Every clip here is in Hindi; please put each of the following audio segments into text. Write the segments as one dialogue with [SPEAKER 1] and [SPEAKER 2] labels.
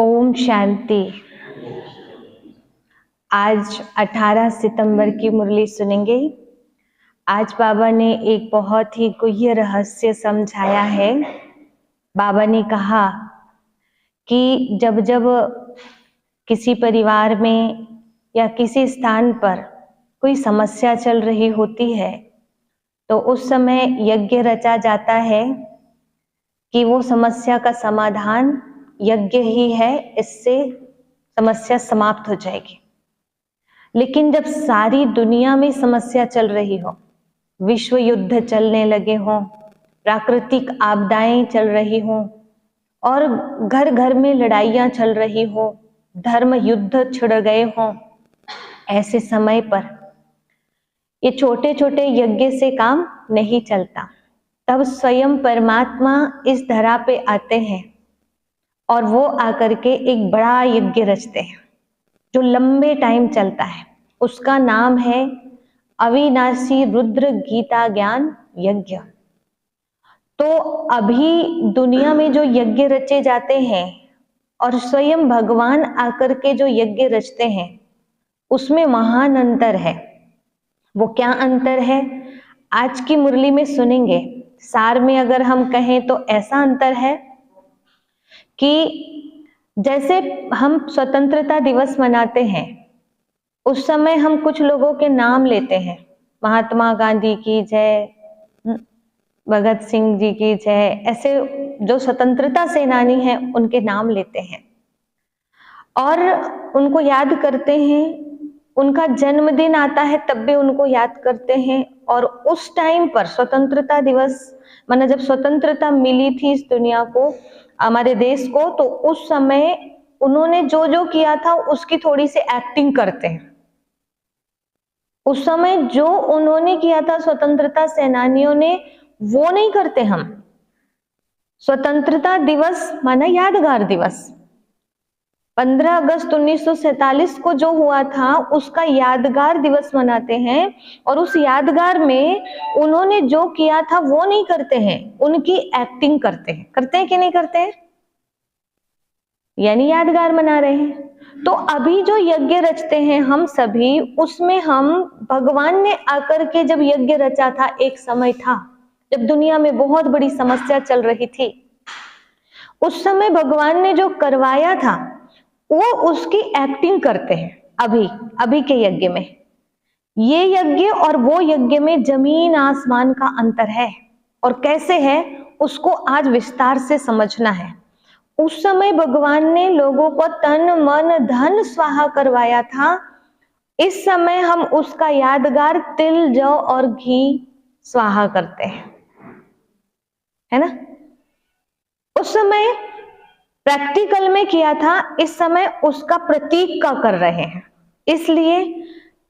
[SPEAKER 1] ओम शांति। आज 18 सितंबर की मुरली सुनेंगे। आज बाबा ने एक बहुत ही गुह्य रहस्य समझाया है। बाबा ने कहा कि जब जब किसी परिवार में या किसी स्थान पर कोई समस्या चल रही होती है तो उस समय यज्ञ रचा जाता है कि वो समस्या का समाधान यज्ञ ही है, इससे समस्या समाप्त हो जाएगी। लेकिन जब सारी दुनिया में समस्या चल रही हो, विश्व युद्ध चलने लगे हों, प्राकृतिक आपदाएं चल रही हों और घर घर में लड़ाइयां चल रही हो, धर्म युद्ध छिड़ गए हों, ऐसे समय पर ये छोटे छोटे यज्ञ से काम नहीं चलता। तब स्वयं परमात्मा इस धरा पे आते हैं और वो आकर के एक बड़ा यज्ञ रचते हैं जो लंबे टाइम चलता है। उसका नाम है अविनाशी रुद्र गीता ज्ञान यज्ञ। तो अभी दुनिया में जो यज्ञ रचे जाते हैं और स्वयं भगवान आकर के जो यज्ञ रचते हैं उसमें महान अंतर है। वो क्या अंतर है आज की मुरली में सुनेंगे। सार में अगर हम कहें तो ऐसा अंतर है कि जैसे हम स्वतंत्रता दिवस मनाते हैं, उस समय हम कुछ लोगों के नाम लेते हैं, महात्मा गांधी की जय, भगत सिंह जी की जय, ऐसे जो स्वतंत्रता सेनानी हैं उनके नाम लेते हैं और उनको याद करते हैं। उनका जन्मदिन आता है तब भी उनको याद करते हैं। और उस टाइम पर स्वतंत्रता दिवस माना जब स्वतंत्रता मिली थी इस दुनिया को, हमारे देश को, तो उस समय उन्होंने जो जो किया था उसकी थोड़ी सी एक्टिंग करते हैं। उस समय जो उन्होंने किया था स्वतंत्रता सेनानियों ने, वो नहीं करते हम। स्वतंत्रता दिवस माना यादगार दिवस। 15 अगस्त 1947 को जो हुआ था उसका यादगार दिवस मनाते हैं और उस यादगार में उन्होंने जो किया था वो नहीं करते हैं, उनकी एक्टिंग करते हैं। करते हैं कि नहीं करते हैं? यानी यादगार मना रहे हैं। तो अभी जो यज्ञ रचते हैं हम सभी, उसमें हम भगवान ने आकर के जब यज्ञ रचा था, एक समय था जब दुनिया में बहुत बड़ी समस्या चल रही थी, उस समय भगवान ने जो करवाया था वो उसकी एक्टिंग करते हैं। अभी के यज्ञ में, ये यज्ञ और वो यज्ञ में जमीन आसमान का अंतर है। और कैसे है उसको आज विस्तार से समझना है। उस समय भगवान ने लोगों को तन मन धन स्वाहा करवाया था। इस समय हम उसका यादगार तिल जौ और घी स्वाहा करते हैं, है ना। उस समय प्रैक्टिकल में किया था, इस समय उसका प्रतीक का कर रहे हैं। इसलिए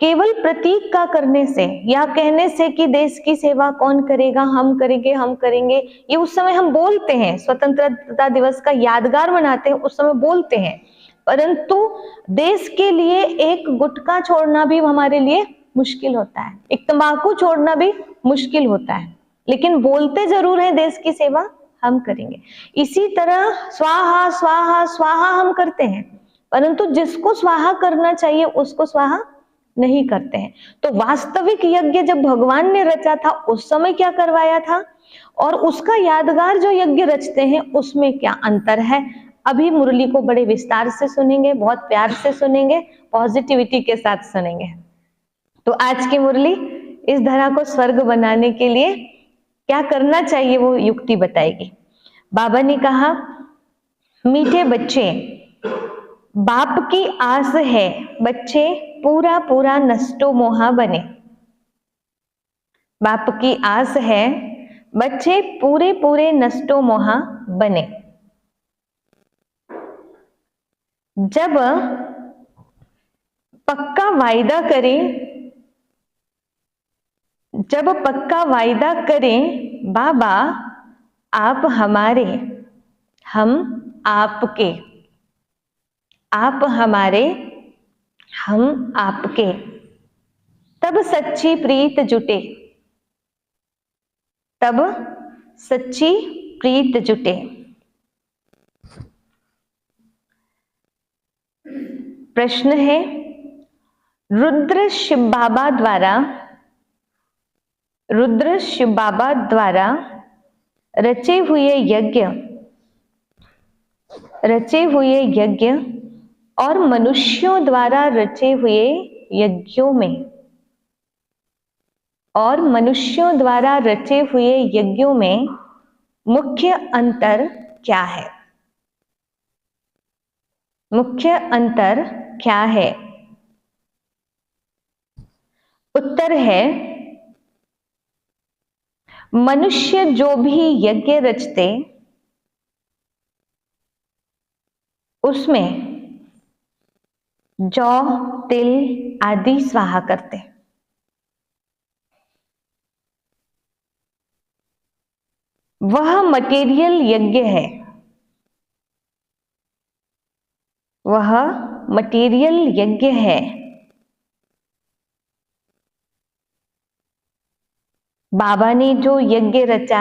[SPEAKER 1] केवल प्रतीक का करने से या कहने से कि देश की सेवा कौन करेगा, हम करेंगे हम करेंगे, ये उस समय हम बोलते हैं, स्वतंत्रता दिवस का यादगार मनाते हैं, उस समय बोलते हैं। परंतु देश के लिए एक गुटखा छोड़ना भी हमारे लिए मुश्किल होता है, एक तंबाकू छोड़ना भी मुश्किल होता है, लेकिन बोलते जरूर है देश की सेवा हम करेंगे। इसी तरह स्वाहा स्वाहा स्वाहा हम करते हैं, परंतु जिसको स्वाहा करना चाहिए उसको स्वाहा नहीं करते हैं। तो वास्तविक यज्ञ जब भगवान ने रचा था उस समय क्या करवाया था और उसका यादगार जो यज्ञ रचते हैं उसमें क्या अंतर है, अभी मुरली को बड़े विस्तार से सुनेंगे, बहुत प्यार से सुनेंगे, पॉजिटिविटी के साथ सुनेंगे। तो आज की मुरली इस धरा को स्वर्ग बनाने के लिए क्या करना चाहिए वो युक्ति बताएगी। बाबा ने कहा, मीठे बच्चे, बाप की आस है बच्चे पूरा पूरा नष्टो मोहा बने। बाप की आस है बच्चे पूरे पूरे नष्टो मोहा बने। जब पक्का वायदा करें, जब पक्का वायदा करें बाबा आप हमारे, हम आपके, आप हमारे, हम आपके, तब सच्ची प्रीत जुटे, तब सच्ची प्रीत जुटे। प्रश्न है, रुद्र शिव बाबा द्वारा रचे हुए यज्ञ और मनुष्यों द्वारा रचे हुए यज्ञों में मुख्य अंतर क्या है? मुख्य अंतर क्या है? उत्तर है, मनुष्य जो भी यज्ञ रचते उसमें जौ, तिल आदि स्वाहा करते। वह मटेरियल यज्ञ है, वह मटेरियल यज्ञ है। बाबा ने जो यज्ञ रचा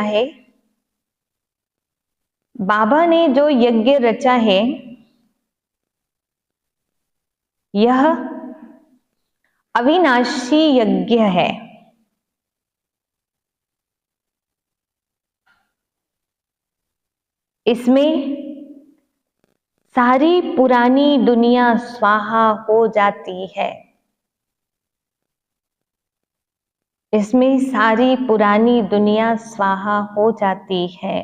[SPEAKER 1] है, यह अविनाशी यज्ञ है। इसमें सारी पुरानी दुनिया स्वाहा हो जाती है। इसमें सारी पुरानी दुनिया स्वाहा हो जाती है।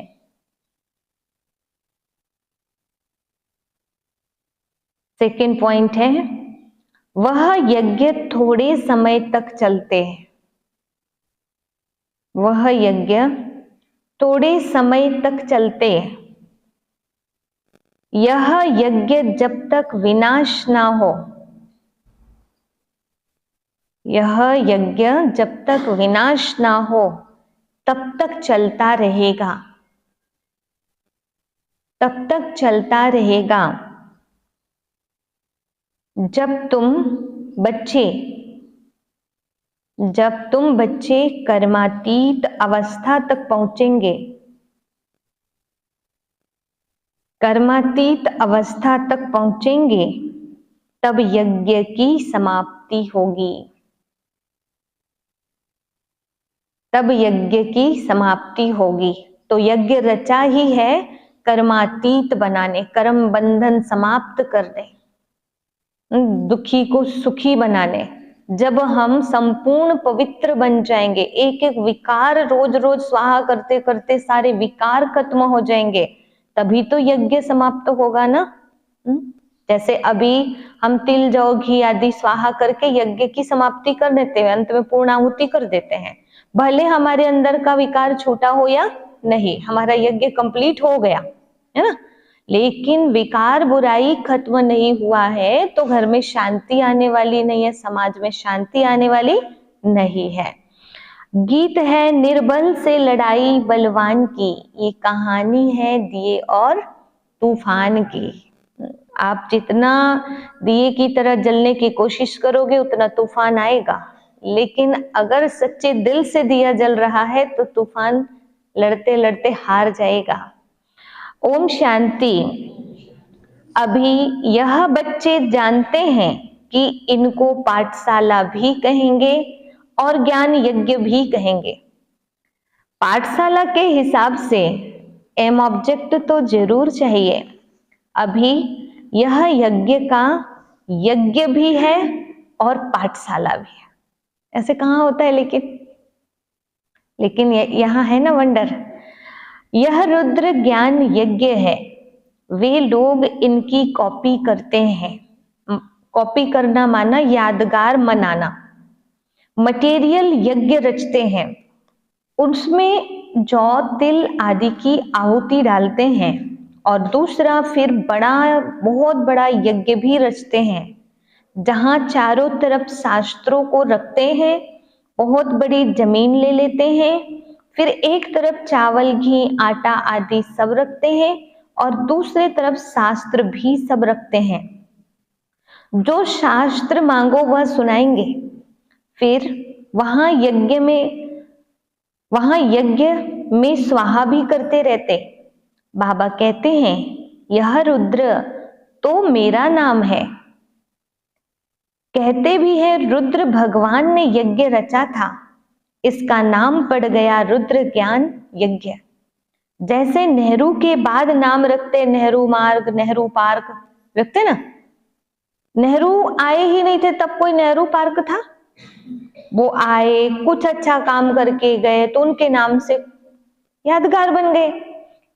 [SPEAKER 1] सेकंड पॉइंट है, वह यज्ञ थोड़े समय तक चलते हैं। वह यज्ञ थोड़े समय तक चलते हैं। यह यज्ञ जब तक विनाश ना हो, यह यज्ञ जब तक विनाश ना हो तब तक चलता रहेगा, तब तक चलता रहेगा। जब तुम बच्चे कर्मातीत अवस्था तक पहुंचेंगे, कर्मातीत अवस्था तक पहुंचेंगे, तब यज्ञ की समाप्ति होगी। तब यज्ञ की समाप्ति होगी। तो यज्ञ रचा ही है कर्मातीत बनाने, कर्म बंधन समाप्त करने, दुखी को सुखी बनाने। जब हम संपूर्ण पवित्र बन जाएंगे, एक एक विकार रोज रोज स्वाहा करते करते सारे विकार खत्म हो जाएंगे, तभी तो यज्ञ समाप्त होगा ना। जैसे अभी हम तिल जौ घी आदि स्वाहा करके यज्ञ की समाप्ति कर देते हैं, अंत में पूर्णाहुति कर देते हैं। भले हमारे अंदर का विकार छूटा हो या नहीं, हमारा यज्ञ कंप्लीट हो गया है ना, लेकिन विकार बुराई खत्म नहीं हुआ है तो घर में शांति आने वाली नहीं है, समाज में शांति आने वाली नहीं है। गीत है निर्बल से लड़ाई बलवान की, ये कहानी है दिए और तूफान की। आप जितना दिए की तरह जलने की कोशिश करोगे उतना तूफान आएगा, लेकिन अगर सच्चे दिल से दिया जल रहा है तो तूफान लड़ते लड़ते हार जाएगा। ओम शांति। अभी यह बच्चे जानते हैं कि इनको पाठशाला भी कहेंगे और ज्ञान यज्ञ भी कहेंगे। पाठशाला के हिसाब से एम ऑब्जेक्ट तो जरूर चाहिए। अभी यह यज्ञ भी है और पाठशाला भी है। ऐसे कहाँ होता है, लेकिन यहाँ है ना वंडर। यह रुद्र ज्ञान यज्ञ है। वे लोग इनकी कॉपी करते हैं। कॉपी करना माना यादगार मनाना। मटेरियल यज्ञ रचते हैं, उसमें जौ तिल आदि की आहुति डालते हैं, और दूसरा फिर बहुत बड़ा यज्ञ भी रचते हैं, जहां चारों तरफ शास्त्रों को रखते हैं, बहुत बड़ी जमीन ले लेते हैं, फिर एक तरफ चावल घी आटा आदि सब रखते हैं और दूसरे तरफ शास्त्र भी सब रखते हैं। जो शास्त्र मांगो वह सुनाएंगे। फिर वहां यज्ञ में स्वाहा भी करते रहते। बाबा कहते हैं यह रुद्र तो मेरा नाम है, कहते भी है रुद्र भगवान ने यज्ञ रचा था, इसका नाम पड़ गया रुद्र ज्ञान यज्ञ। जैसे नेहरू के बाद नाम रखते नेहरू मार्ग, नेहरू पार्क रखते ना, नेहरू आए ही नहीं थे तब कोई नेहरू पार्क था? वो आए, कुछ अच्छा काम करके गए तो उनके नाम से यादगार बन गए।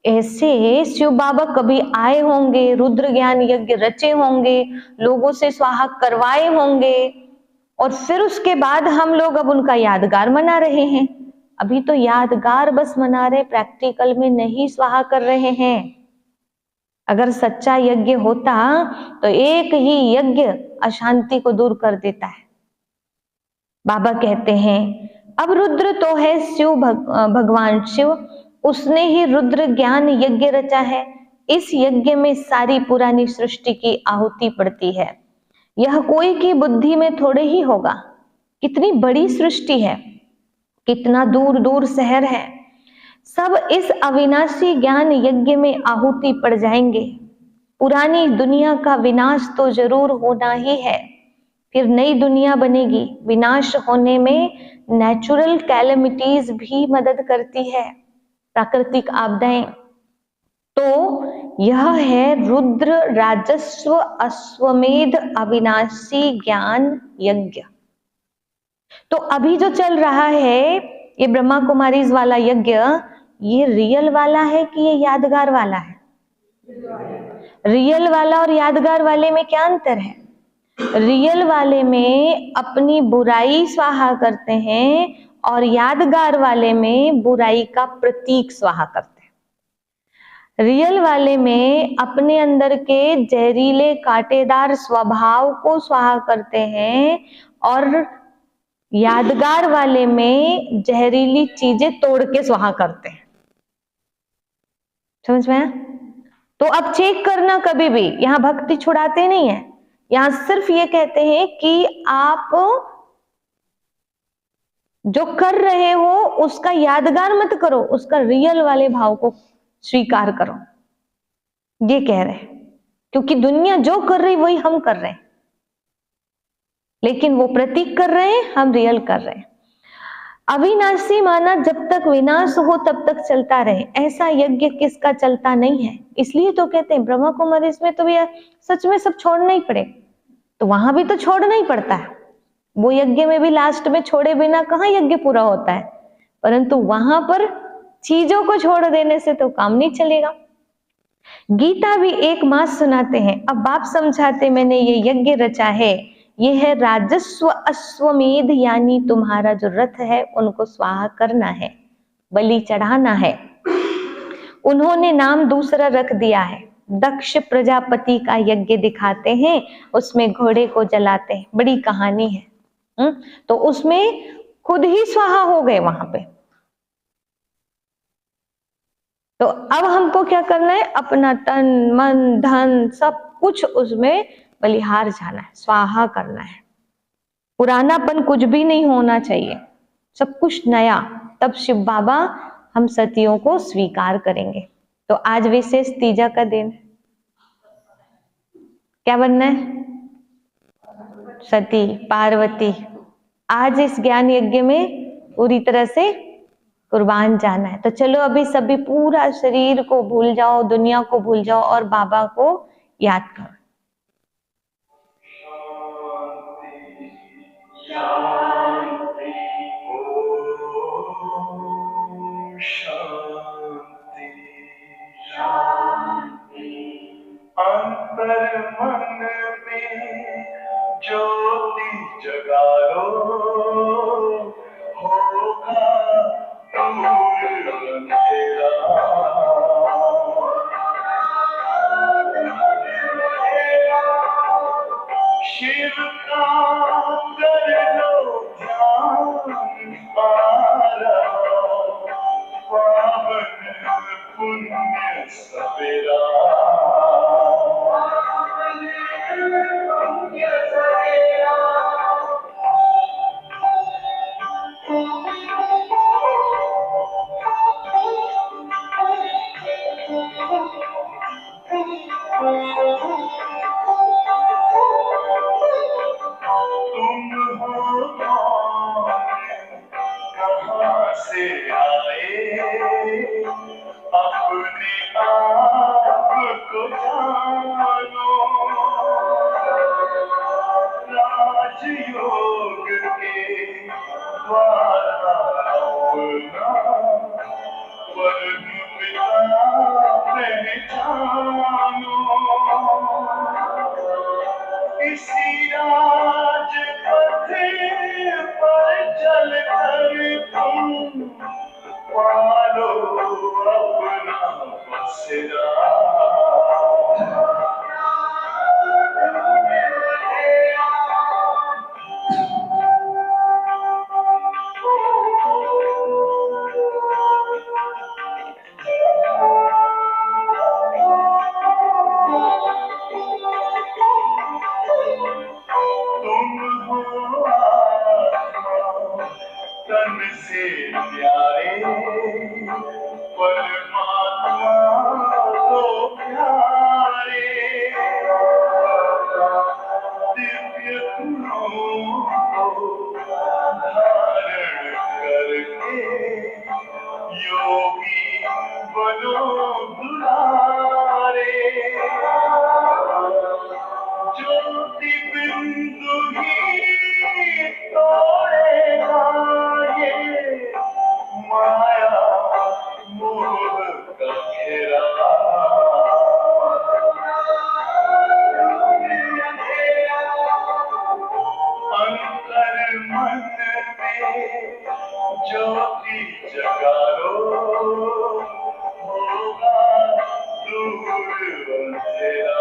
[SPEAKER 1] ऐसे शिव बाबा कभी आए होंगे, रुद्र ज्ञान यज्ञ रचे होंगे, लोगों से स्वाहा करवाए होंगे, और फिर उसके बाद हम लोग अब उनका यादगार मना रहे हैं। अभी तो यादगार बस मना रहे, प्रैक्टिकल में नहीं स्वाहा कर रहे हैं। अगर सच्चा यज्ञ होता तो एक ही यज्ञ अशांति को दूर कर देता है। बाबा कहते हैं अब रुद्र तो है शिव, भगवान शिव, उसने ही रुद्र ज्ञान यज्ञ रचा है। इस यज्ञ में सारी पुरानी सृष्टि की आहुति पड़ती है। यह कोई की बुद्धि में थोड़े ही होगा। कितनी बड़ी सृष्टि है, कितना दूर दूर शहर है, सब इस अविनाशी ज्ञान यज्ञ में आहुति पड़ जाएंगे। पुरानी दुनिया का विनाश तो जरूर होना ही है, फिर नई दुनिया बनेगी। विनाश होने में नेचुरल कैलेमिटीज भी मदद करती है, प्राकृतिक आपदाएं। तो यह है रुद्र राजस्व अश्वमेध अविनाशी ज्ञान यज्ञ। तो अभी जो चल रहा है ये ब्रह्मा कुमारीज वाला यज्ञ, ये रियल वाला है कि ये यादगार वाला है? रियल वाला और यादगार वाले में क्या अंतर है? रियल वाले में अपनी बुराई स्वाहा करते हैं और यादगार वाले में बुराई का प्रतीक स्वाहा करते हैं। रियल वाले में अपने अंदर के जहरीले कांटेदार स्वभाव को स्वाहा करते हैं और यादगार वाले में जहरीली चीजें तोड़ के स्वाहा करते हैं। समझ में आया? तो अब चेक करना कभी भी, यहां भक्ति छुड़ाते नहीं है, यहां सिर्फ ये कहते हैं कि आप जो कर रहे हो उसका यादगार मत करो, उसका रियल वाले भाव को स्वीकार करो, ये कह रहे हैं। क्योंकि दुनिया जो कर रही वही हम कर रहे हैं, लेकिन वो प्रतीक कर रहे हैं, हम रियल कर रहे हैं। अविनाशी माना जब तक विनाश हो तब तक चलता रहे, ऐसा यज्ञ किसका चलता नहीं है। इसलिए तो कहते हैं ब्रह्मा कुमारी इसमें तो भैया सच में सब छोड़ना ही पड़े, तो वहां भी तो छोड़ना ही पड़ता है। वो यज्ञ में भी लास्ट में छोड़े बिना कहाँ यज्ञ पूरा होता है, परंतु वहां पर चीजों को छोड़ देने से तो काम नहीं चलेगा। गीता भी एक मास सुनाते हैं, अब बाप समझाते मैंने ये यज्ञ रचा है, ये है राजस्व अश्वमेध, यानी तुम्हारा जो रथ है उनको स्वाहा करना है, बलि चढ़ाना है। उन्होंने नाम दूसरा रख दिया है, दक्ष प्रजापति का यज्ञ दिखाते हैं, उसमें घोड़े को जलाते हैं, बड़ी कहानी है। तो उसमें खुद ही स्वाहा हो गए वहां पे। तो अब हमको क्या करना है, अपना तन मन धन सब कुछ उसमें बलिहार जाना है, स्वाहा करना है। पुरानापन कुछ भी नहीं होना चाहिए, सब कुछ नया, तब शिव बाबा हम सतियों को स्वीकार करेंगे। तो आज विशेष तीजा का दिन, क्या बनना है? सती पार्वती। आज इस ज्ञान यज्ञ में पूरी तरह से कुर्बान जाना है। तो चलो अभी सभी पूरा शरीर को भूल जाओ, दुनिया को भूल जाओ और बाबा को याद करो।
[SPEAKER 2] शांति, शांति, शांति। अंतर मन में ज्योति जगा लो, होगा दूर अंधेरा। शिव का कर लो ध्यान, पारा पावन पुण्य सवेरा। मानो, राजयोग के द्वारा अपना वर्ण पिता पहचानो। इसी राजपथ पर चल कर तुम पालो अपना बसेरा। तुम हो आत्मा तन से प्यारे, परमात्मा तो प्यारे। दिव्य गुणों को धारण करके योगी बनो दुलारे। ज्योति बिंदु ही तोड़ेगा ये माया मोह का घेरा। अंतर मन में ज्योति जगा लो, होगा दूर अंधेरा।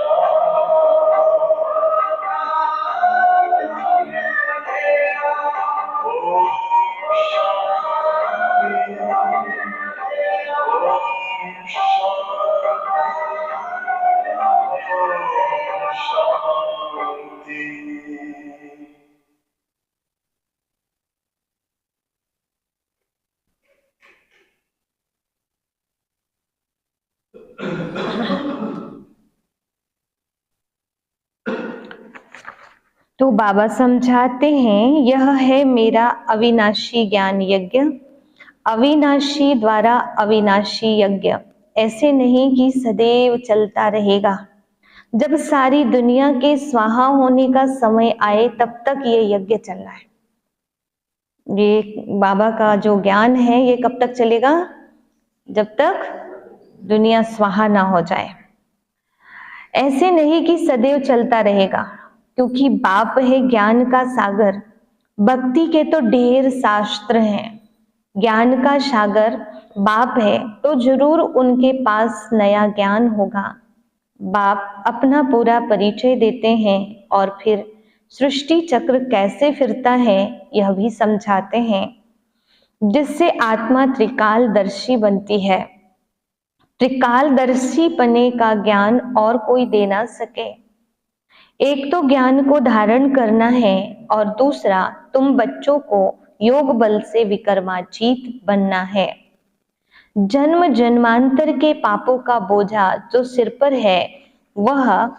[SPEAKER 1] तो बाबा समझाते हैं, यह है मेरा अविनाशी ज्ञान यज्ञ, अविनाशी द्वारा अविनाशी यज्ञ। ऐसे नहीं कि सदैव चलता रहेगा, जब सारी दुनिया के स्वाहा होने का समय आए तब तक ये यज्ञ चलना है। ये बाबा का जो ज्ञान है ये कब तक चलेगा? जब तक दुनिया स्वाहा ना हो जाए। ऐसे नहीं कि सदैव चलता रहेगा, क्योंकि बाप है ज्ञान का सागर। भक्ति के तो ढेर शास्त्र हैं, ज्ञान का सागर बाप है तो जरूर उनके पास नया ज्ञान होगा। बाप अपना पूरा परिचय देते हैं और फिर सृष्टि चक्र कैसे फिरता है यह भी समझाते हैं, जिससे आत्मा त्रिकालदर्शी बनती है। त्रिकालदर्शी पने का ज्ञान और कोई दे ना सके। एक तो ज्ञान को धारण करना है और दूसरा तुम बच्चों को योग बल से विकर्माजीत बनना है। जन्म जन्मांतर के पापों का बोझा जो सिर पर है वह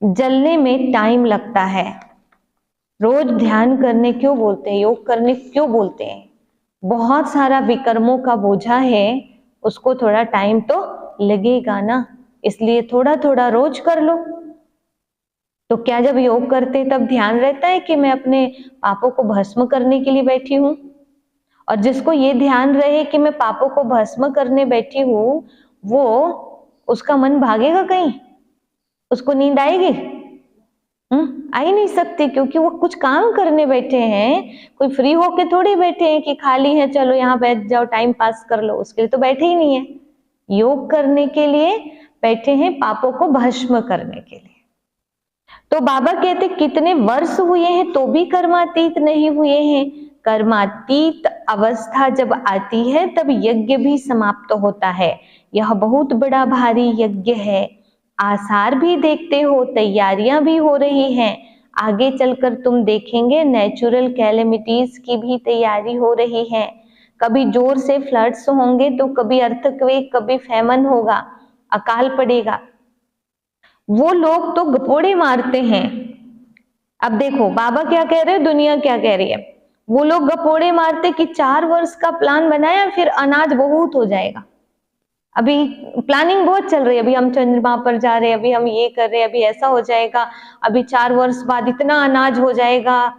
[SPEAKER 1] जलने में टाइम लगता है। रोज ध्यान करने क्यों बोलते हैं, योग करने क्यों बोलते हैं? बहुत सारा विकर्मों का बोझा है, उसको थोड़ा टाइम तो लगेगा ना, इसलिए थोड़ा थोड़ा रोज कर लो। तो क्या जब योग करते तब ध्यान रहता है कि मैं अपने पापों को भस्म करने के लिए बैठी हूँ? और जिसको ये ध्यान रहे कि मैं पापों को भस्म करने बैठी हूँ, वो उसका मन भागेगा कहीं? उसको नींद आएगी? आ ही नहीं सकती, क्योंकि वो कुछ काम करने बैठे हैं। कोई फ्री होके थोड़ी बैठे हैं कि खाली है चलो यहाँ बैठ जाओ टाइम पास कर लो, उसके लिए तो बैठे ही नहीं है। योग करने के लिए बैठे हैं, पापों को भस्म करने के लिए। तो बाबा कहते कितने वर्ष हुए हैं तो भी कर्मातीत नहीं हुए हैं। कर्मातीत अवस्था जब आती है तब यज्ञ भी समाप्त होता है। यह बहुत बड़ा भारी यज्ञ है। आसार भी देखते हो, तैयारियां भी हो रही हैं। आगे चलकर तुम देखेंगे नेचुरल कैलेमिटीज की भी तैयारी हो रही है। कभी जोर से फ्लड्स होंगे तो कभी अर्थक्वेक, कभी फैमन होगा, अकाल पड़ेगा। वो लोग तो गपोड़े मारते हैं। अब देखो बाबा क्या कह रहे हैं, दुनिया क्या कह रही है। वो लोग गपोड़े मारते कि 4 वर्ष का प्लान बनाया फिर अनाज बहुत हो जाएगा। अभी प्लानिंग बहुत चल रही है, अभी हम चंद्रमा पर जा रहे हैं, अभी हम ये कर रहे हैं, अभी ऐसा हो जाएगा, अभी 4 वर्ष बाद इतना अनाज हो जाएगा,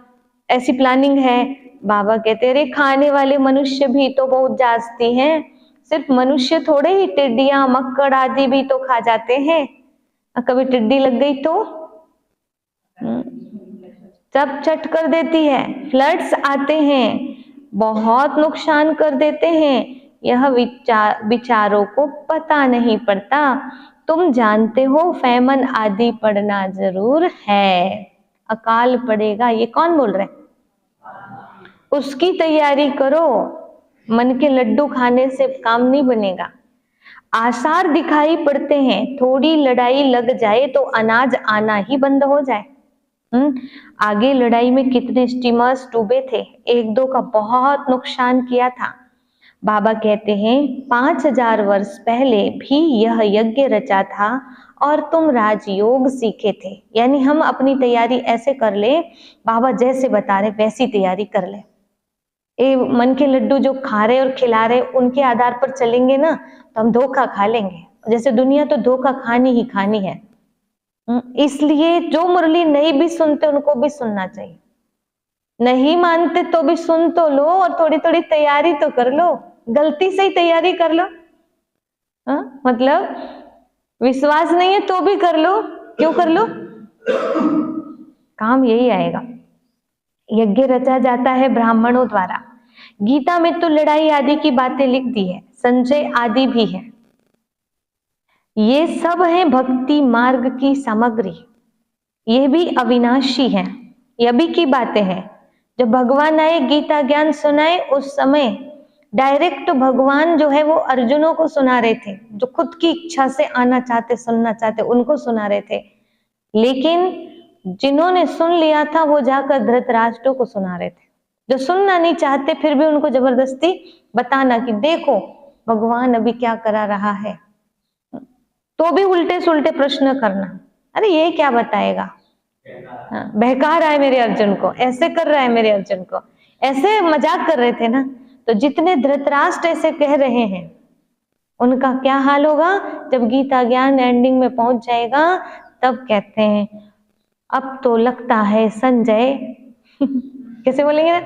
[SPEAKER 1] ऐसी प्लानिंग है। बाबा कहते अरे खाने वाले मनुष्य भी तो बहुत जाती हैं, सिर्फ मनुष्य थोड़े ही, टिड्डियां मक्कड़ आदि भी तो खा जाते हैं। कभी टिड्डी लग गई तो सब चट कर देती है, फ्लड्स आते हैं, बहुत नुकसान कर देते हैं। यह विचारों को पता नहीं पड़ता। तुम जानते हो फैमन आदि पड़ना जरूर है, अकाल पड़ेगा, ये कौन बोल रहे हैं? उसकी तैयारी करो। मन के लड्डू खाने से काम नहीं बनेगा। आसार दिखाई पड़ते हैं, थोड़ी लड़ाई लग जाए तो अनाज आना ही बंद हो जाए। आगे लड़ाई में कितने स्टीमर्स डूबे थे, 1-2 का बहुत नुकसान किया था। बाबा कहते हैं 5000 वर्ष पहले भी यह यज्ञ रचा था और तुम राजयोग सीखे थे। यानी हम अपनी तैयारी ऐसे कर ले, बाबा जैसे बता रहे वैसी तैयारी कर ले। ये मन के लड्डू जो खा रहे और खिला रहे उनके आधार पर चलेंगे ना तो हम धोखा खा लेंगे। जैसे दुनिया तो धोखा खानी ही खानी है। इसलिए जो मुरली नहीं भी सुनते उनको भी सुनना चाहिए, नहीं मानते तो भी सुन तो लो और थोड़ी थोड़ी तैयारी तो कर लो, गलती से ही तैयारी कर लो। मतलब विश्वास नहीं है तो भी कर लो, क्यों कर लो, काम यही आएगा। यज्ञ रचा जाता है ब्राह्मणों द्वारा। गीता में तो लड़ाई आदि की बातें लिख दी है, संजय आदि भी है। ये सब है भक्ति मार्ग की सामग्री, ये भी अविनाशी है। ये भी की बातें हैं। जब भगवान आए गीता ज्ञान सुनाए, उस समय डायरेक्ट भगवान जो है वो अर्जुनों को सुना रहे थे, जो खुद की इच्छा से आना चाहते सुनना चाहते उनको सुना रहे थे। लेकिन जिन्होंने सुन लिया था वो जाकर धृतराष्ट्र को सुना रहे थे। जो सुनना नहीं चाहते फिर भी उनको जबरदस्ती बताना कि देखो भगवान अभी क्या करा रहा है, तो भी उल्टे सुल्टे प्रश्न करना, अरे ये क्या बताएगा, बहका रहा है मेरे अर्जुन को, ऐसे कर रहा है मेरे अर्जुन को, ऐसे मजाक कर रहे थे ना। तो जितने धृतराष्ट्र ऐसे कह रहे हैं उनका क्या हाल होगा जब गीता ज्ञान एंडिंग में पहुंच जाएगा, तब कहते हैं अब तो लगता है संजय कैसे बोलेंगे ना,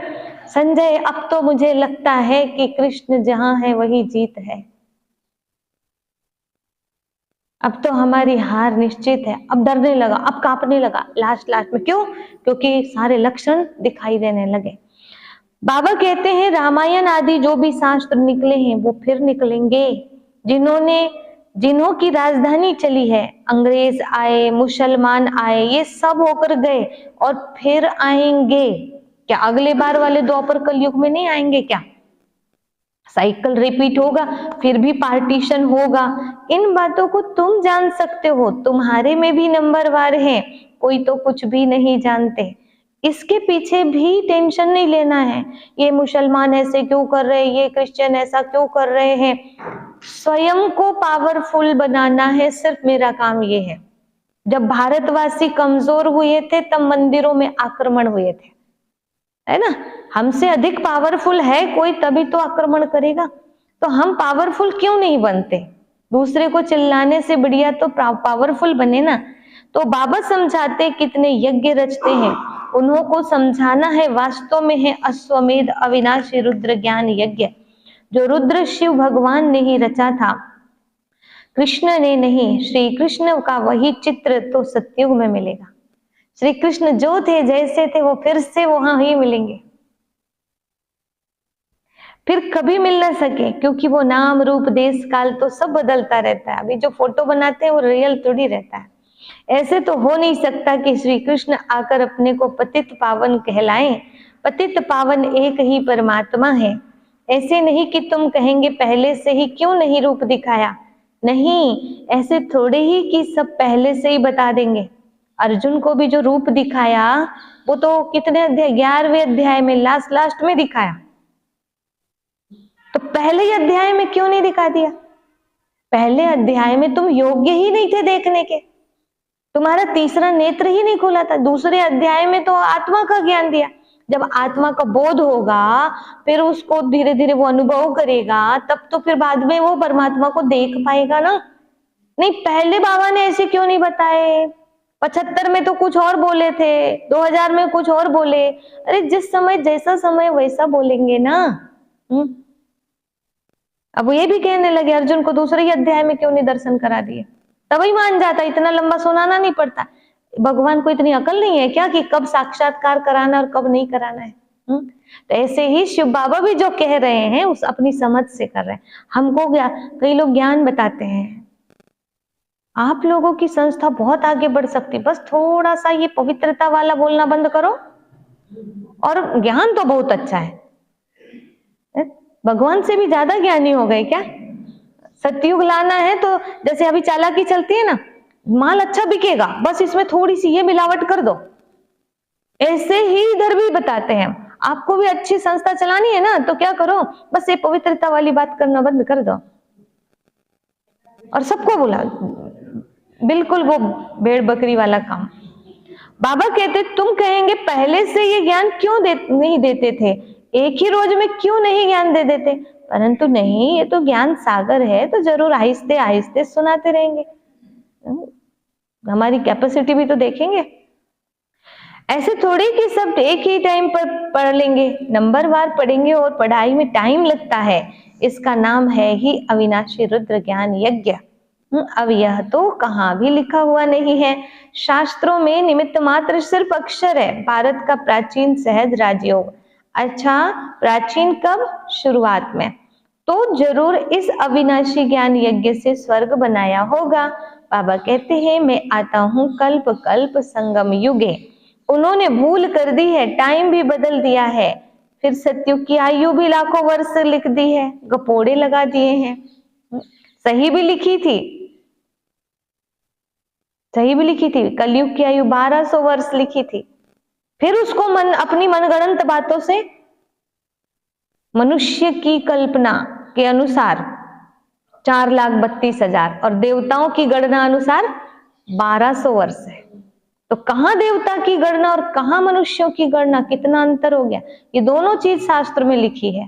[SPEAKER 1] संजय अब तो मुझे लगता है कि कृष्ण जहां है वही जीत है, अब तो हमारी हार निश्चित है। अब डरने लगा, अब कांपने लगा लास्ट में, क्यों? क्योंकि सारे लक्षण दिखाई देने लगे। बाबा कहते हैं रामायण आदि जो भी शास्त्र निकले हैं वो फिर निकलेंगे। जिन्हों की राजधानी चली है, अंग्रेज आए, मुसलमान आए, ये सब होकर गए और फिर आएंगे क्या? अगले बार वाले द्वापर कलयुग में नहीं आएंगे क्या? साइकिल रिपीट होगा, फिर भी पार्टीशन होगा। इन बातों को तुम जान सकते हो, तुम्हारे में भी नंबरवार है, कोई तो कुछ भी नहीं जानते। इसके पीछे भी टेंशन नहीं लेना है, ये मुसलमान ऐसे क्यों कर रहे हैं, ये क्रिश्चियन ऐसा क्यों कर रहे हैं। स्वयं को पावरफुल बनाना है, सिर्फ मेरा काम ये है। जब भारतवासी कमजोर हुए थे तब मंदिरों में आक्रमण हुए थे, है ना। हमसे अधिक पावरफुल है कोई तभी तो आक्रमण करेगा। तो हम पावरफुल क्यों नहीं बनते? दूसरे को चिल्लाने से बढ़िया तो पावरफुल बने ना। तो बाबा समझाते कितने यज्ञ रचते हैं, उन्हों को समझाना है वास्तव में है अश्वमेध अविनाशी रुद्र ज्ञान यज्ञ, जो रुद्र शिव भगवान ने ही रचा था, कृष्ण ने नहीं। श्री कृष्ण का वही चित्र तो सतयुग में मिलेगा। श्री कृष्ण जो थे जैसे थे वो फिर से वहां ही मिलेंगे, फिर कभी मिल ना सके, क्योंकि वो नाम रूप देश काल तो सब बदलता रहता है। अभी जो फोटो बनाते हैं वो रियल थोड़ी रहता है। ऐसे तो हो नहीं सकता कि श्री कृष्ण आकर अपने को पतित पावन कहलाएं। पतित पावन एक ही परमात्मा है। ऐसे नहीं कि तुम कहेंगे पहले से ही क्यों नहीं रूप दिखाया, नहीं, ऐसे थोड़े ही कि सब पहले से ही बता देंगे। अर्जुन को भी जो रूप दिखाया वो तो कितने अध्याय, 11वें अध्याय में लास्ट में दिखाया, तो पहले ही अध्याय में क्यों नहीं दिखा दिया? पहले अध्याय में तुम योग्य ही नहीं थे देखने के, तुम्हारा तीसरा नेत्र ही नहीं खुला था। दूसरे अध्याय में तो आत्मा का ज्ञान दिया, जब आत्मा का बोध होगा, फिर उसको धीरे धीरे वो अनुभव करेगा, तब तो फिर बाद में वो परमात्मा को देख पाएगा ना। नहीं, पहले बाबा ने ऐसे क्यों नहीं बताए? 75 में तो कुछ और बोले थे, 2000 में कुछ और बोले। अरे जिस समय जैसा समय वैसा बोलेंगे ना। अब वो ये भी कहने लगे अर्जुन को दूसरे ही अध्याय में क्यों नहीं दर्शन करा दिए, तभी मान जाता, इतना लंबा सुनाना नहीं पड़ता। भगवान को इतनी अकल नहीं है क्या कि कब साक्षात्कार कराना और कब नहीं कराना है? तो ऐसे ही शिव बाबा भी जो कह रहे हैं उस अपनी समझ से कर रहे हैं। हमको कई लोग ज्ञान बताते हैं, आप लोगों की संस्था बहुत आगे बढ़ सकती, बस थोड़ा सा ये पवित्रता वाला बोलना बंद करो, और ज्ञान तो बहुत अच्छा है। भगवान से भी ज्यादा ज्ञानी हो गए क्या? सतयुग लाना है तो जैसे अभी चालाकी चलती है ना, माल अच्छा बिकेगा, बस इसमें थोड़ी सी ये मिलावट कर दो। ऐसे ही इधर भी बताते हैं, आपको भी अच्छी संस्था चलानी है ना, तो क्या करो, बस ये पवित्रता वाली बात करना बंद कर दो। और सबको बोला, बिल्कुल वो भेड़ बकरी वाला काम। बाबा कहते तुम कहेंगे पहले से ये ज्ञान क्यों नहीं देते थे, एक ही रोज में क्यों नहीं ज्ञान दे देते? परंतु नहीं, ये तो ज्ञान सागर है, तो जरूर आहिस्ते आहिस्ते सुनाते रहेंगे, हमारी कैपेसिटी भी तो देखेंगे। ऐसे थोड़ी कि सब एक ही टाइम पर पढ़ लेंगे, नंबरवार पढ़ेंगे, और पढ़ाई में टाइम लगता है। इसका नाम है ही अविनाशी रुद्र ज्ञान यज्ञ। अब यह तो कहाँ भी लिखा हुआ नहीं है, शास्त्रों में निमित्त मात्र सिर्फ अक्षर है। भारत का प्राचीन सहज राजयोग, अच्छा प्राचीन कब? शुरुआत में, तो जरूर इस अविनाशी ज्ञान यज्ञ से स्वर्ग बनाया होगा। बाबा कहते हैं मैं आता हूँ कल्प कल्प संगम युगे। उन्होंने भूल कर दी है, टाइम भी बदल दिया है, फिर सत्युग की आयु भी लाखों वर्ष लिख दी है, गपोड़े लगा दिए हैं। सही भी लिखी थी, सही भी लिखी थी, कलयुग की आयु 1200 वर्ष लिखी थी, फिर उसको अपनी मनगढ़ंत बातों से मनुष्य की कल्पना के अनुसार 4,32,000 और देवताओं की गणना अनुसार 1200 वर्ष है। तो कहाँ देवता की गणना और कहाँ मनुष्यों की गणना, कितना अंतर हो गया। ये दोनों चीज शास्त्र में लिखी है,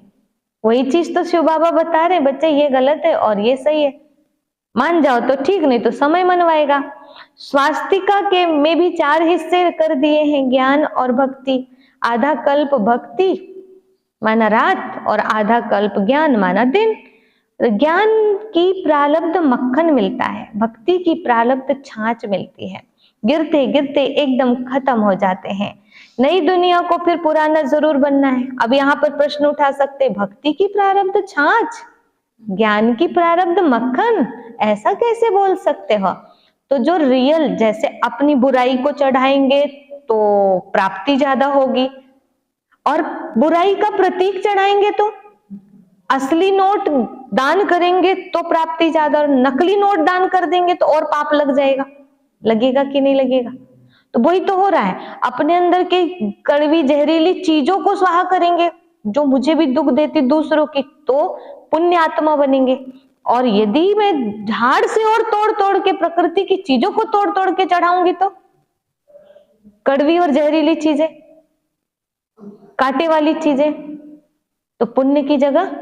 [SPEAKER 1] वही चीज तो शिव बाबा बता रहे बच्चे ये गलत है और ये सही है, मान जाओ तो ठीक, नहीं तो समय मनवाएगा। स्वास्तिका के में भी 4 हिस्से कर दिए हैं, ज्ञान और भक्ति। आधा कल्प भक्ति माना रात और आधा कल्प ज्ञान माना दिन। ज्ञान की प्रारब्ध मक्खन मिलता है, भक्ति की प्रारब्ध छाछ मिलती है, गिरते गिरते एकदम खत्म हो जाते हैं। नई दुनिया को फिर पुराना जरूर बनना है। अब यहाँ पर प्रश्न उठा सकते, भक्ति की प्रारब्ध छाछ, ज्ञान की प्रारब्ध मक्खन, ऐसा कैसे बोल सकते हो? तो जो रियल, जैसे अपनी बुराई को चढ़ाएंगे तो प्राप्ति ज्यादा होगी, और बुराई का प्रतीक चढ़ाएंगे तो, असली नोट दान करेंगे तो प्राप्ति ज्यादा, और नकली नोट दान कर देंगे तो और पाप लग जाएगा। लगेगा कि नहीं लगेगा? तो वही तो हो रहा है, अपने अंदर के कड़वी जहरीली चीजों को स्वाहा करेंगे, जो मुझे भी दुख देती दूसरों की, तो पुण्य आत्मा बनेंगे। और यदि मैं झाड़ से और तोड़ तोड़ के प्रकृति की चीजों को तोड़ तोड़ के चढ़ाऊंगी तो कड़वी और जहरीली चीजें, कांटे वाली चीजें, तो पुण्य की जगह।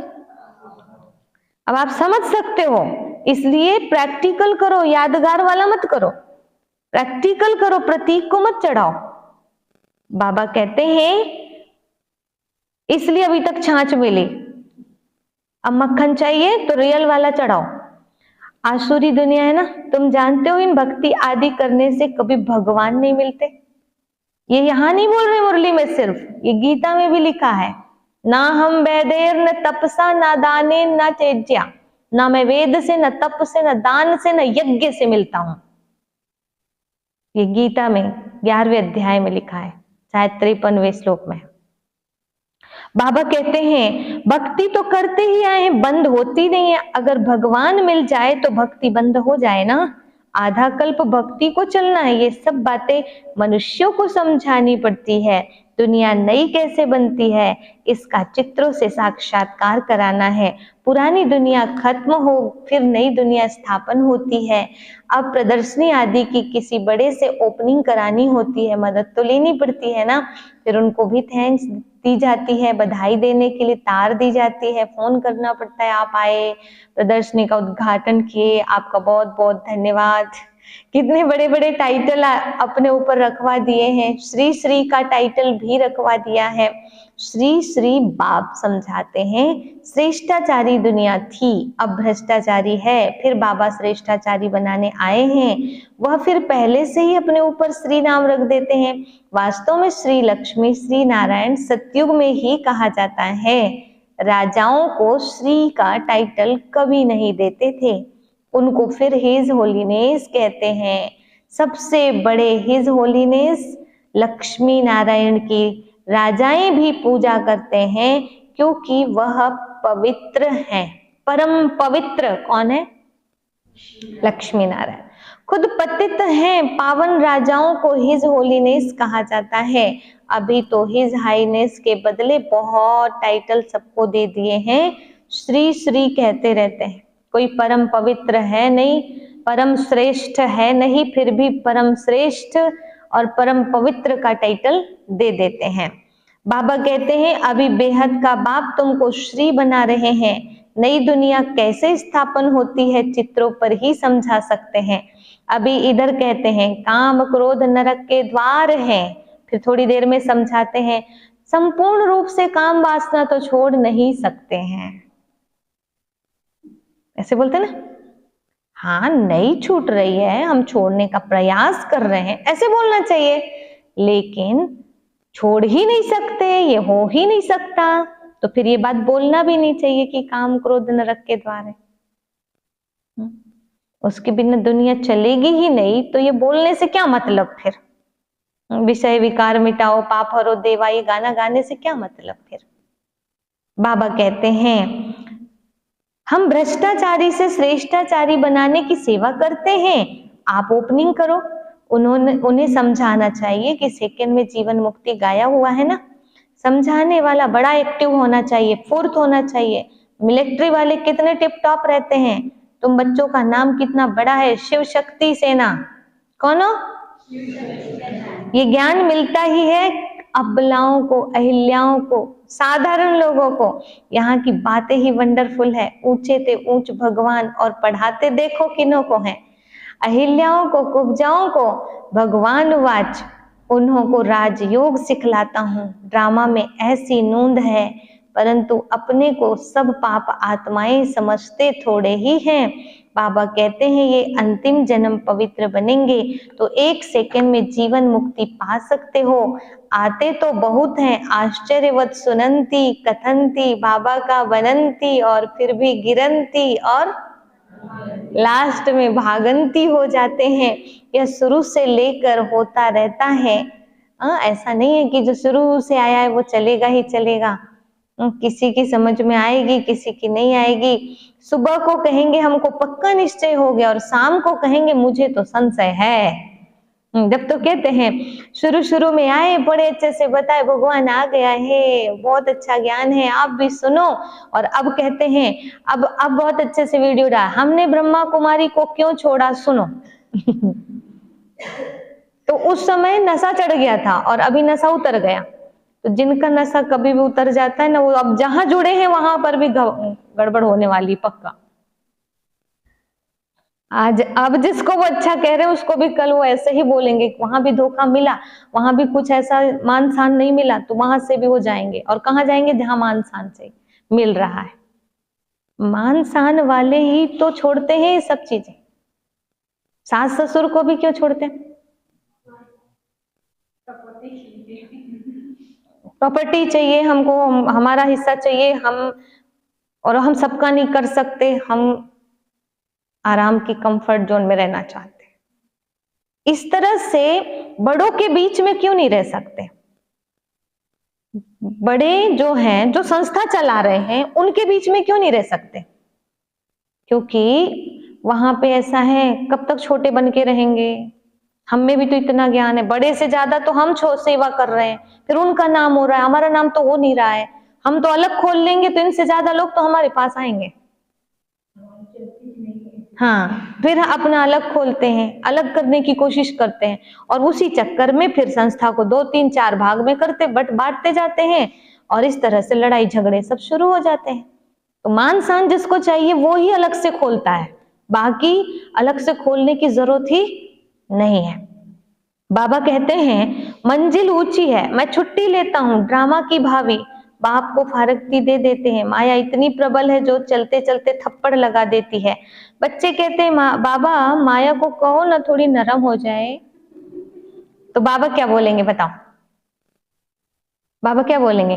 [SPEAKER 1] अब आप समझ सकते हो, इसलिए प्रैक्टिकल करो, यादगार वाला मत करो, प्रैक्टिकल करो, प्रतीक को मत चढ़ाओ। बाबा कहते हैं इसलिए अभी तक छाछ मिली, अब मक्खन चाहिए तो रियल वाला चढ़ाओ। आसुरी दुनिया है ना, तुम जानते हो, इन भक्ति आदि करने से कभी भगवान नहीं मिलते। ये यहां नहीं बोल रहे मुरली में, सिर्फ ये गीता में भी लिखा है, ना हम वैदेर न तपसा न दाने न चेज्या, ना मैं वेद से न तप से न दान से न यज्ञ से मिलता हूं। ये गीता में 11वें अध्याय में लिखा है, शायद 53वें श्लोक में। बाबा कहते हैं भक्ति तो करते ही आए हैं, बंद होती नहीं है। अगर भगवान मिल जाए तो भक्ति बंद हो जाए ना? आधा कल्प भक्ति को चलना है, ये सब बातें मनुष्यों को समझानी पड़ती है। दुनिया नई कैसे बनती है, इसका चित्रों से साक्षात्कार कराना है। पुरानी दुनिया खत्म हो, फिर नई दुनिया स्थापन होती है। अब प्रदर्शनी आदि की किसी बड़े से ओपनिंग करानी होती है, मदद तो लेनी पड़ती है ना, फिर उनको भी थैंक्स दी जाती है, बधाई देने के लिए तार दी जाती है, फोन करना पड़ता है, आप आए, प्रदर्शनी का उद्घाटन किए, आपका बहुत बहुत धन्यवाद। कितने बड़े बड़े टाइटल अपने ऊपर रखवा दिए हैं, श्री श्री का टाइटल भी रखवा दिया है। श्री श्री बाप समझाते हैं श्रेष्ठाचारी दुनिया थी, अब भ्रष्टाचारी है, फिर बाबा श्रेष्ठाचारी बनाने आए हैं। वह फिर पहले से ही अपने ऊपर श्री नाम रख देते हैं। वास्तव में श्री लक्ष्मी श्री नारायण सतयुग में ही कहा जाता है। राजाओं को श्री का टाइटल कभी नहीं देते थे, उनको फिर हिज होलीनेस कहते हैं। सबसे बड़े हिज होलीनेस लक्ष्मी नारायण की राजाएं भी पूजा करते हैं, क्योंकि वह पवित्र हैं। परम पवित्र कौन है? लक्ष्मी नारायण खुद पतित हैं। पावन राजाओं को हिज होलीनेस कहा जाता है। अभी तो हिज हाईनेस के बदले बहुत टाइटल सबको दे दिए हैं, श्री श्री कहते रहते हैं। कोई परम पवित्र है नहीं, परम श्रेष्ठ है नहीं, फिर भी परम श्रेष्ठ और परम पवित्र का टाइटल दे देते हैं। बाबा कहते हैं अभी बेहद का बाप तुमको श्री बना रहे हैं। नई दुनिया कैसे स्थापन होती है चित्रों पर ही समझा सकते हैं। अभी इधर कहते हैं काम क्रोध नरक के द्वार हैं, फिर थोड़ी देर में समझाते हैं संपूर्ण रूप से काम वासना तो छोड़ नहीं सकते हैं। ऐसे बोलते ना, हाँ नहीं छूट रही है, हम छोड़ने का प्रयास कर रहे हैं, ऐसे बोलना चाहिए। लेकिन छोड़ ही नहीं सकते, ये हो ही नहीं सकता, तो फिर ये बात बोलना भी नहीं चाहिए कि काम क्रोध नरक के द्वार है। उसके बिना दुनिया चलेगी ही नहीं, तो ये बोलने से क्या मतलब फिर? विषय विकार मिटाओ पाप हरो देवा, ये गाना गाने से क्या मतलब फिर? बाबा कहते हैं हम भ्रष्टाचारी से श्रेष्ठाचारी बनाने की सेवा करते हैं, आप ओपनिंग करो। उन्हें समझाना चाहिए कि सेकंड में जीवन मुक्ति गाया हुआ है ना, समझाने वाला बड़ा एक्टिव होना चाहिए, फुर्त होना चाहिए। मिलिट्री वाले कितने टिप टॉप रहते हैं, तुम बच्चों का नाम कितना बड़ा है, शिव शक्ति सेना। कौन हो? ये ज्ञान मिलता ही है अबलाओं को, अहिल्याओं को, साधारण लोगों को। यहाँ की बातें ही वंडरफुल है। ऊंचे ते ऊंच भगवान, और पढ़ाते देखो किन्हों को हैं, अहिल्याओं को, कुब्जाओं को। भगवान वाच उन्हों को राजयोग सिखलाता हूँ। ड्रामा में ऐसी नूंद है, परंतु अपने को सब पाप आत्माएं समझते थोड़े ही हैं। बाबा कहते हैं ये अंतिम जन्म पवित्र बनेंगे तो 1 सेकंड में जीवन मुक्ति पा सकते हो। आते तो बहुत हैं, आश्चर्यवत सुनंती कथनती, बाबा का बनंती, और फिर भी गिरंती और लास्ट में भागंती हो जाते हैं। यह शुरू से लेकर होता रहता है। ऐसा नहीं है कि जो शुरू से आया है वो चलेगा ही चलेगा। किसी की समझ में आएगी, किसी की नहीं आएगी। सुबह को कहेंगे हमको पक्का निश्चय हो गया, और शाम को कहेंगे मुझे तो संशय है। जब तो कहते हैं शुरू शुरू में आए, बड़े अच्छे से बताए, भगवान आ गया है, बहुत अच्छा ज्ञान है, आप भी सुनो। और अब कहते हैं अब बहुत अच्छे से वीडियो डाला, हमने ब्रह्मा कुमारी को क्यों छोड़ा, सुनो। तो उस समय नशा चढ़ गया था और अभी नशा उतर गया। तो जिनका नशा कभी भी उतर जाता है ना, वो अब जहां जुड़े हैं वहां पर भी गड़बड़ होने वाली पक्का। आज अब जिसको वो अच्छा कह रहे हैं उसको भी कल वो ऐसे ही बोलेंगे, वहां भी धोखा मिला, वहां भी कुछ ऐसा मान सान नहीं मिला, तो वहां से भी वो जाएंगे। और कहाँ जाएंगे? जहां मान सान से मिल रहा है। मान सान वाले ही तो छोड़ते हैं ये सब चीजें। सास ससुर को भी क्यों छोड़ते हैं? प्रॉपर्टी चाहिए हमको, हमारा हिस्सा चाहिए, हम सबका नहीं कर सकते, हम आराम की कंफर्ट जोन में रहना चाहते हैं। इस तरह से बड़ों के बीच में क्यों नहीं रह सकते? बड़े जो हैं, जो संस्था चला रहे हैं, उनके बीच में क्यों नहीं रह सकते? क्योंकि वहां पे ऐसा है, कब तक छोटे बन के रहेंगे? हम में भी तो इतना ज्ञान है, बड़े से ज्यादा तो हम सेवा कर रहे हैं, फिर उनका नाम हो रहा है, हमारा नाम तो हो नहीं रहा है। हम तो अलग खोल लेंगे तो इनसे ज्यादा लोग तो हमारे पास आएंगे। हाँ, फिर अपना अलग खोलते हैं, अलग करने की कोशिश करते हैं, और उसी चक्कर में फिर संस्था को 2-3-4 भाग में करते बांटते जाते हैं, और इस तरह से लड़ाई झगड़े सब शुरू हो जाते हैं। तो मान शान जिसको चाहिए वो ही अलग से खोलता है, बाकी अलग से खोलने की जरूरत ही नहीं है। बाबा कहते हैं मंजिल ऊंची है, मैं छुट्टी लेता हूँ ड्रामा की भावी, बाप को फारकती दे देते हैं, माया इतनी प्रबल है जो चलते चलते थप्पड़ लगा देती है। बच्चे कहते हैं बाबा माया को कहो ना थोड़ी नरम हो जाए, तो बाबा क्या बोलेंगे बताओ? बाबा क्या बोलेंगे?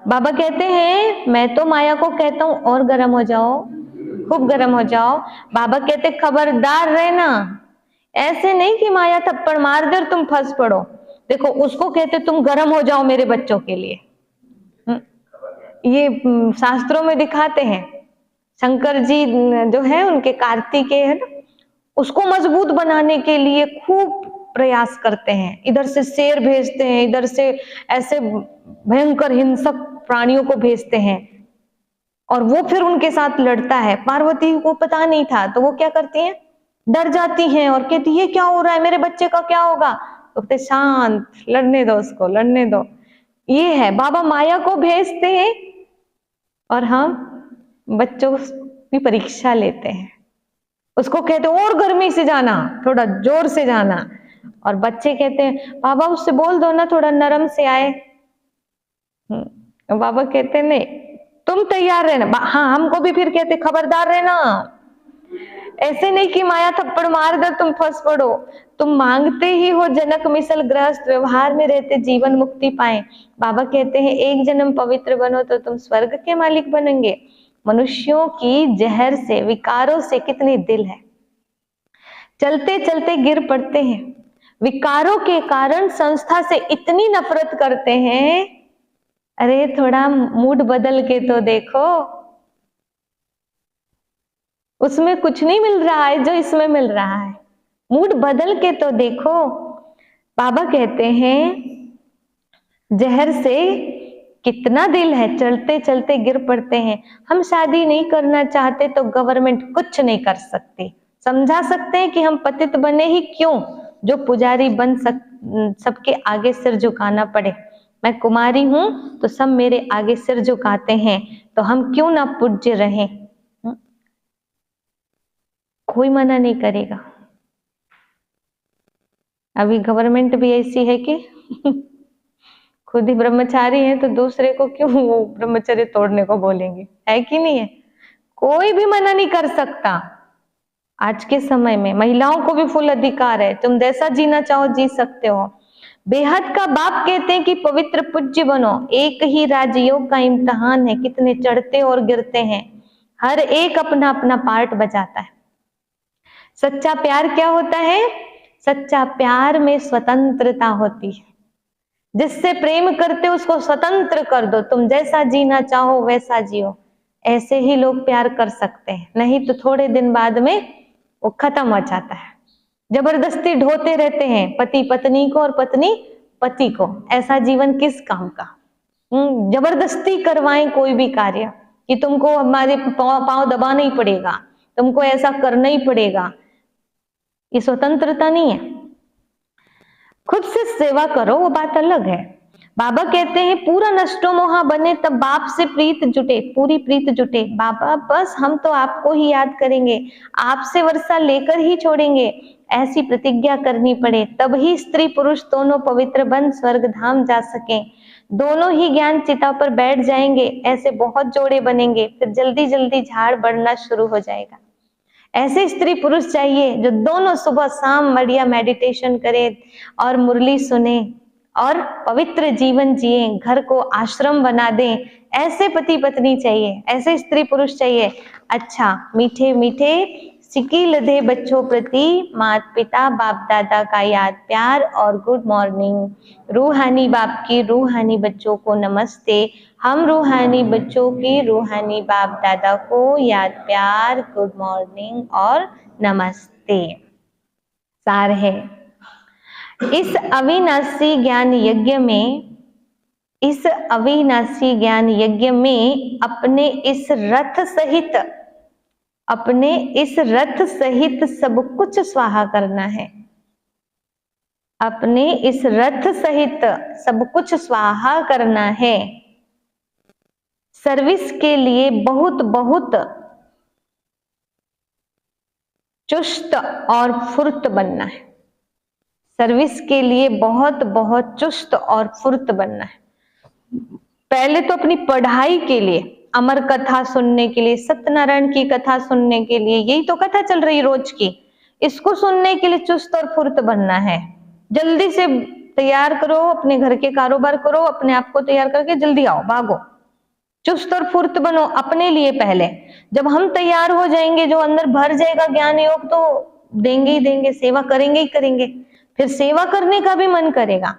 [SPEAKER 1] बाबा कहते हैं मैं तो माया को कहता हूं और गर्म हो जाओ, खूब गर्म हो जाओ। बाबा कहते खबरदार रहना, ऐसे नहीं कि माया थप्पड़ मार दे और तुम फंस पड़ो। देखो उसको कहते तुम गर्म हो जाओ मेरे बच्चों के लिए। ये शास्त्रों में दिखाते हैं, शंकर जी जो है उनके कार्तिकेय है ना, उसको मजबूत बनाने के लिए खूब प्रयास करते हैं। इधर से शेर भेजते हैं, इधर से ऐसे भयंकर हिंसक प्राणियों को भेजते हैं, और वो फिर उनके साथ लड़ता है। पार्वती को पता नहीं था तो वो क्या करती हैं, डर जाती हैं और कहती ये क्या हो रहा है, मेरे बच्चे का क्या होगा? तो कहते शांत, लड़ने दो उसको, लड़ने दो। ये है बाबा माया को भेजते हैं और हम बच्चों की परीक्षा लेते हैं। उसको कहते और गर्मी से जाना, थोड़ा जोर से जाना, और बच्चे कहते हैं बाबा उससे बोल दो ना थोड़ा नरम से आए। बाबा कहते नहीं तुम तैयार रहना। हाँ, हमको भी फिर कहते खबरदार रहना, ऐसे नहीं कि माया थप्पड़ मार दे तुम फंस पड़ो। तुम मांगते ही हो जनक मिसल गृहस्थ, व्यवहार में रहते जीवन मुक्ति पाए। बाबा कहते हैं एक जन्म पवित्र बनो तो तुम स्वर्ग के मालिक बनेंगे। मनुष्यों की जहर से, विकारों से कितने दिल है, चलते चलते गिर पड़ते हैं। विकारों के कारण संस्था से इतनी नफरत करते हैं, अरे थोड़ा मूड बदल के तो देखो, उसमें कुछ नहीं मिल रहा है जो इसमें मिल रहा है, मूड बदल के तो देखो। बाबा कहते हैं जहर से कितना दिल है, चलते चलते गिर पड़ते हैं। हम शादी नहीं करना चाहते तो गवर्नमेंट कुछ नहीं कर सकती, समझा सकते हैं कि हम पतित बने ही क्यों, जो पुजारी बन सबके आगे सिर झुकाना पड़े। मैं कुमारी हूं तो सब मेरे आगे सिर झुकाते हैं, तो हम क्यों ना पूज्य रहें? कोई मना नहीं करेगा। अभी गवर्नमेंट भी ऐसी है कि खुद ही ब्रह्मचारी है तो दूसरे को क्यों वो ब्रह्मचर्य तोड़ने को बोलेंगे, है कि नहीं है? कोई भी मना नहीं कर सकता। आज के समय में महिलाओं को भी फुल अधिकार है, तुम जैसा जीना चाहो जी सकते हो। बेहद का बाप कहते हैं कि पवित्र पूज्य बनो, एक ही राजयोग का इम्तिहान है, कितने चढ़ते और गिरते हैं, हर एक अपना अपना पार्ट बजाता है। सच्चा प्यार क्या होता है? सच्चा प्यार में स्वतंत्रता होती है। जिससे प्रेम करते उसको स्वतंत्र कर दो, तुम जैसा जीना चाहो वैसा जियो। ऐसे ही लोग प्यार कर सकते हैं, नहीं तो थोड़े दिन बाद में वो खत्म हो जाता है। जबरदस्ती ढोते रहते हैं पति पत्नी को और पत्नी पति को, ऐसा जीवन किस काम का? जबरदस्ती करवाएं कोई भी कार्य कि तुमको हमारे पांव दबाना ही पड़ेगा, तुमको ऐसा करना ही पड़ेगा, ये स्वतंत्रता नहीं है। खुद से सेवा करो वो बात अलग है। बाबा कहते हैं पूरा नष्टो मोहा बने तब बाप से प्रीत जुटे, पूरी प्रीत जुटे। बाबा बस हम तो आपको ही याद करेंगे, आपसे वर्षा लेकर ही छोड़ेंगे, ऐसी प्रतिज्ञा करनी पड़े, तब ही स्त्री पुरुष दोनों पवित्र बन स्वर्ग धाम जा सके। दोनों ही ज्ञान चिता पर बैठ जाएंगे, ऐसे बहुत जोड़े बनेंगे, फिर जल्दी जल्दी झाड़ बढ़ना शुरू हो जाएगा। ऐसे स्त्री पुरुष चाहिए जो दोनों सुबह शाम बढ़िया मेडिटेशन करें और मुरली सुने और पवित्र जीवन जिए, घर को आश्रम बना दें। ऐसे पति पत्नी चाहिए, ऐसे स्त्री पुरुष चाहिए। अच्छा, मीठे मीठे सिक्की लदे बच्चों प्रति माता पिता बाप दादा का याद प्यार और गुड मॉर्निंग। रूहानी बाप की रूहानी बच्चों को नमस्ते। हम रूहानी बच्चों की रूहानी बाप दादा को याद प्यार गुड मॉर्निंग और नमस्ते। सार है, इस अविनाशी ज्ञान यज्ञ में अपने इस रथ सहित सब कुछ स्वाहा करना है। अपने इस रथ सहित सब कुछ स्वाहा करना है। सर्विस के लिए बहुत बहुत चुस्त और फुर्त बनना है। सर्विस के लिए बहुत बहुत चुस्त और फुर्त बनना है। पहले तो अपनी पढ़ाई के लिए, अमर कथा सुनने के लिए, सत्यनारायण की कथा सुनने के लिए, यही तो कथा चल रही रोज की, इसको सुनने के लिए चुस्त और फुर्त बनना है। जल्दी से तैयार करो, अपने घर के कारोबार करो, अपने आप को तैयार करके जल्दी आओ, भागो, चुस्त और फुर्त बनो अपने लिए पहले। जब हम तैयार हो जाएंगे, जो अंदर भर जाएगा ज्ञान योग, तो देंगे ही देंगे, सेवा करेंगे ही करेंगे, फिर सेवा करने का भी मन करेगा।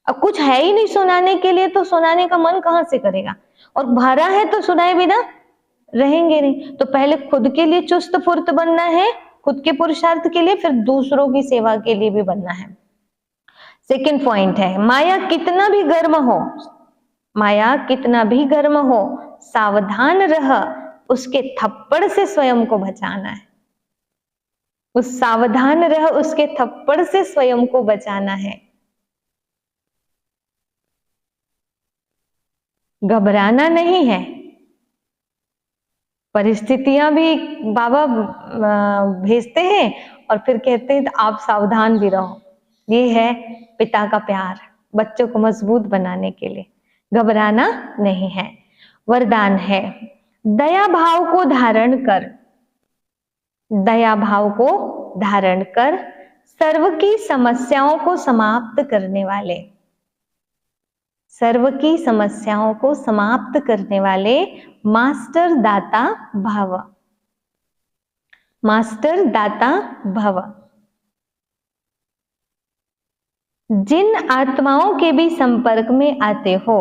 [SPEAKER 1] अब कुछ है ही नहीं सुनाने के लिए, तो सुनाने का मन कहां से करेगा, और भरा है तो सुनाए बिना रहेंगे नहीं। तो पहले खुद के लिए चुस्त फुर्त बनना है, खुद के पुरुषार्थ के लिए, फिर दूसरों की सेवा के लिए भी बनना है। सेकंड पॉइंट है, माया कितना भी गर्म हो, सावधान रह, उसके थप्पड़ से स्वयं को बचाना है। सावधान रह, उसके थप्पड़ से स्वयं को बचाना है। घबराना नहीं है। परिस्थितियां भी बाबा भेजते हैं और फिर कहते हैं आप सावधान भी रहो। ये है पिता का प्यार बच्चों को मजबूत बनाने के लिए। घबराना नहीं है। वरदान है, दया भाव को धारण कर, दया भाव को धारण कर, सर्व की समस्याओं को समाप्त करने वाले, सर्व की समस्याओं को समाप्त करने वाले मास्टर दाता भव, मास्टर दाता भव। जिन आत्माओं के भी संपर्क में आते हो,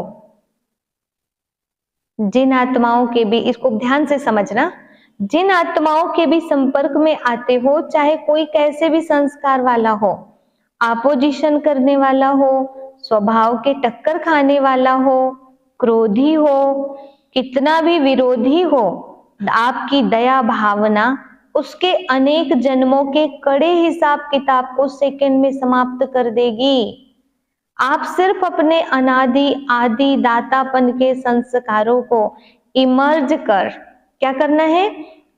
[SPEAKER 1] जिन आत्माओं के भी, इसको ध्यान से समझना, जिन आत्माओं के भी संपर्क में आते हो, चाहे कोई कैसे भी संस्कार वाला हो, अपोजिशन करने वाला हो, स्वभाव के टक्कर खाने वाला हो, क्रोधी हो, कितना भी विरोधी हो, आपकी दया भावना उसके अनेक जन्मों के कड़े हिसाब किताब को सेकंड में समाप्त कर देगी। आप सिर्फ अपने अनादि आदि दातापन के संस्कारों को इमर्ज कर, क्या करना है,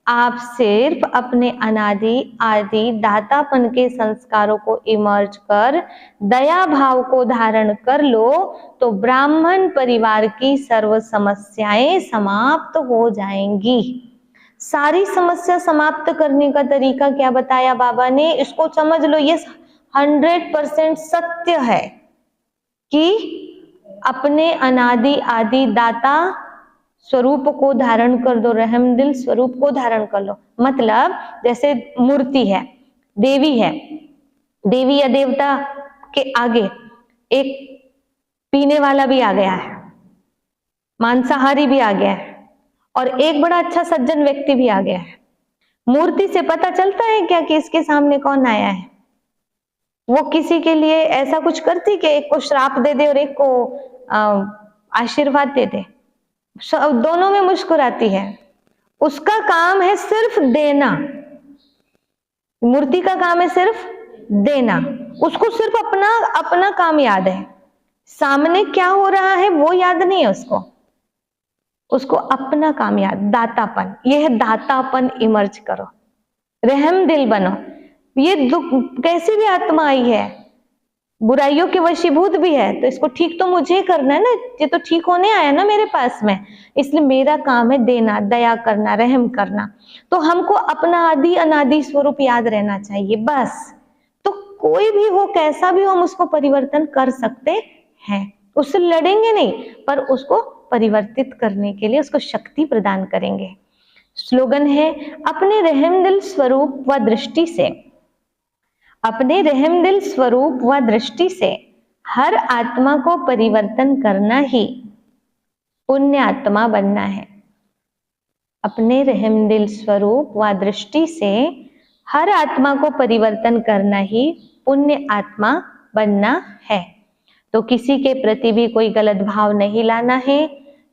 [SPEAKER 1] आप सिर्फ अपने अनादि आदि दातापन के संस्कारों को इमर्ज कर दया भाव को धारण कर लो, तो ब्राह्मण परिवार की सर्व समस्याएं समाप्त हो जाएंगी। सारी समस्या समाप्त करने का तरीका क्या बताया बाबा ने, इसको समझ लो। ये 100% सत्य है कि अपने अनादि आदि दाता स्वरूप को धारण कर दो, रहम दिल स्वरूप को धारण कर लो। मतलब जैसे मूर्ति है, देवी है, देवी या देवता के आगे एक पीने वाला भी आ गया है, मांसाहारी भी आ गया है, और एक बड़ा अच्छा सज्जन व्यक्ति भी आ गया है। मूर्ति से पता चलता है क्या कि इसके सामने कौन आया है? वो किसी के लिए ऐसा कुछ करती कि एक को श्राप दे दे और एक को आशीर्वाद दे दे? दोनों में मुस्कुराती है। उसका काम है सिर्फ देना, मूर्ति का काम है सिर्फ देना। उसको सिर्फ अपना काम याद है, सामने क्या हो रहा है वो याद नहीं है उसको। उसको अपना काम याद, दातापन। यह है दातापन, इमर्ज करो, रहम दिल बनो। ये दुख कैसी भी आत्मा आई है, बुराइयों के वशीभूत भी है, तो इसको ठीक तो मुझे करना है ना, ये तो ठीक होने आया ना मेरे पास में, इसलिए मेरा काम है देना, दया करना, रहम करना। तो हमको अपना आदि अनादि स्वरूप याद रहना चाहिए बस। तो कोई भी हो, कैसा भी हो, हम उसको परिवर्तन कर सकते हैं। उससे लड़ेंगे नहीं, पर उसको परिवर्तित करने के लिए उसको शक्ति प्रदान करेंगे। स्लोगन है, अपने रहमदिल स्वरूप व दृष्टि से, अपने रहमदिल स्वरूप व दृष्टि से हर आत्मा को परिवर्तन करना ही पुण्य आत्मा बनना है। अपने रहमदिल स्वरूप व दृष्टि से हर आत्मा को परिवर्तन करना ही पुण्य आत्मा बनना है। तो किसी के प्रति भी कोई गलत भाव नहीं लाना है।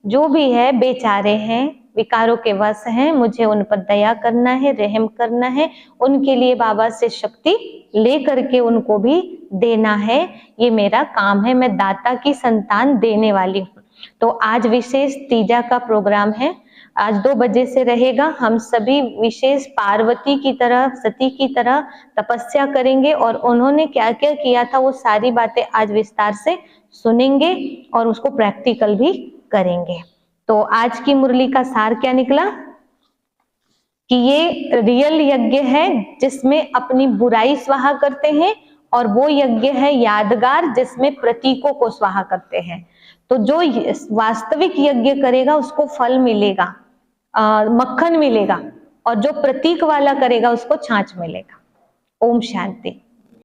[SPEAKER 1] जो भी है बेचारे हैं, विकारों के वश हैं, मुझे उन पर दया करना है, रहम करना है, उनके लिए बाबा से शक्ति ले करके उनको भी देना है। ये मेरा काम है, मैं दाता की संतान देने वाली हूँ। तो आज विशेष तीजा का प्रोग्राम है, आज 2 बजे से रहेगा। हम सभी विशेष पार्वती की तरह, सती की तरह तपस्या करेंगे और उन्होंने क्या क्या किया था वो सारी बातें आज विस्तार से सुनेंगे और उसको प्रैक्टिकल भी करेंगे। तो आज की मुरली का सार क्या निकला कि ये रियल यज्ञ है जिसमें अपनी बुराई स्वाहा करते हैं, और वो यज्ञ है यादगार जिसमें प्रतीकों को स्वाहा करते हैं। तो जो वास्तविक यज्ञ करेगा उसको फल मिलेगा, मक्खन मिलेगा, और जो प्रतीक वाला करेगा उसको छाछ मिलेगा। ओम शांति।